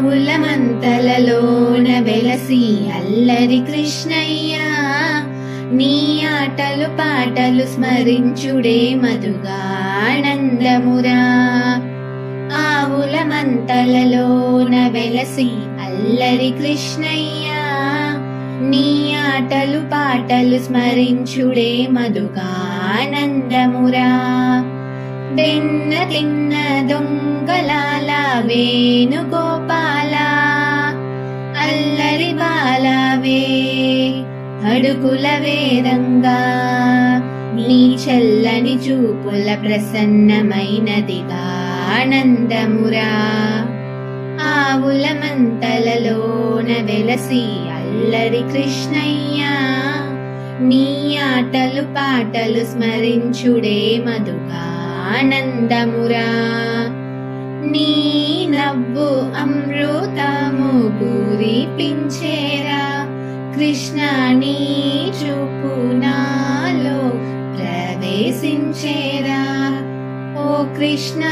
ఆవుల మంతలలోన వెలసి అల్లరి కృష్ణయ్య, నీ ఆటలు పాటలు స్మరించుడే మధుగా ఆనందమురా. ఆవుల మంతలలోన వెలసి అల్లరి కృష్ణయ్య, నీ ఆటలు పాటలు స్మరించుడే మధుగా ఆనందమురా. వెన్న తిన్న దొంగలాల వేణుగోపాల, అల్లరి బాలవే అడుగుల వేదంగా, నీ చల్లని చూపుల ప్రసన్నమైనదిగా ఆనందమురా. ఆవుల మంతలలోన వెలసి అల్లరి కృష్ణయ్య, నీ ఆటలు పాటలు స్మరించుడే మధుగా ఆనందమురా. నీ నవ్వు అమృతము పూరిపించేరా కృష్ణ, నీ చూపు నాలో ప్రవేశించేరా. ఓ కృష్ణ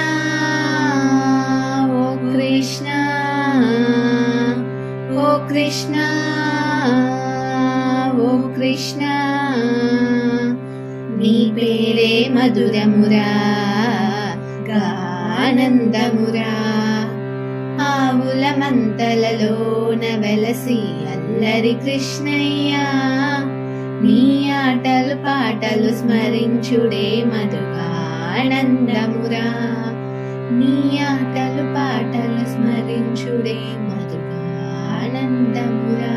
ఓ కృష్ణ ఓ కృష్ణ ఓ కృష్ణ, నీ పేరే మధురమురా ఆనందమురా. ఆవుల మంతలలోన వెలసి అల్లరి కృష్ణయ్య, నీ ఆటలు పాటలు స్మరించుడే మధుగా ఆనందమురా. నీ ఆటలు పాటలు స్మరించుడే మధుగా ఆనందమురా.